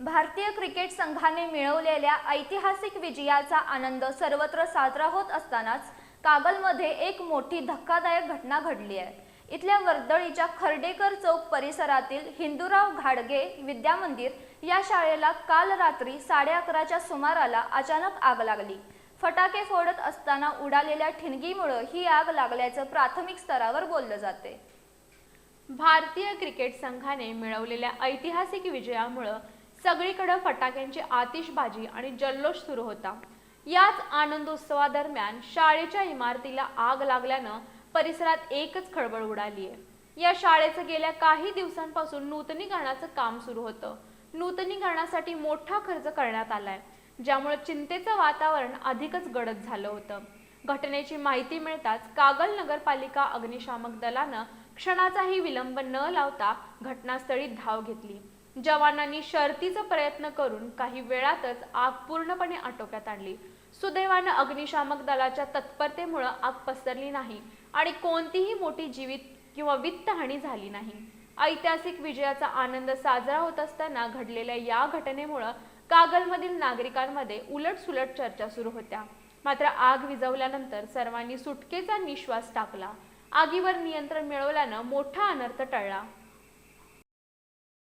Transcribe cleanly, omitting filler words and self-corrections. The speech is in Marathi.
भारतीय क्रिकेट संघाने मिळवलेल्या ऐतिहासिक विजयाचा आनंद सर्वत्र साजरा होत असतानाच कागलमध्ये एक मोठी धक्कादायक घटना घडली आहे। इथल्या वर्दळीच्या खर्डेकर चौक परिसरातील हिंदूराव घाडगे विद्यामंदिर या शाळेला काल रात्री 11:30च्या सुमाराला अचानक आग लागली। फटाके फोडत असताना उडालेल्या ठिणगीमुळे ही आग लागल्याचं प्राथमिक स्तरावर बोललं जाते। भारतीय क्रिकेट संघाने मिळवलेल्या ऐतिहासिक विजयामुळे सगळीकडे फटाक्यांची आतिषबाजी आणि जल्लोष सुरू होता। याच आनंदोत्सवादरम्यान शाळेच्या इमारतीला आग लागल्यानं परिसरात एकच खळबळ उडाली आहे। या शाळेचं गेल्या काही दिवसांपासून नूतनीकरणाचं काम सुरू होतं। नूतनीकरणासाठी मोठा खर्च करण्यात आलाय, ज्यामुळे चिंतेचं वातावरण अधिकच गडद झालं होतं। घटनेची माहिती मिळताच कागल नगरपालिका अग्निशामक दलानं क्षणाचाही विलंब न लावता घटनास्थळी धाव घेतली। जवानांनी शर्थीचा प्रयत्न करून काही वेळातच आग पूर्णपणे आटोक्यात आणली। सुदैवानं अग्निशामक दलाच्या तत्परतेमुळे आग पसरली नाही आणि कोणतीही मोठी जीवित किंवा वित्तहानी झाली नाही। ऐतिहासिक विजयाचा आनंद साजरा होत असताना घडलेल्या या घटनेमुळे कागलमधील नागरिकांमध्ये उलटसुलट चर्चा सुरू होत्या। मात्र आग विझवल्यानंतर सर्वांनी सुटकेचा निश्वास टाकला। आगीवर नियंत्रण मिळवल्यानं मोठा अनर्थ टळला।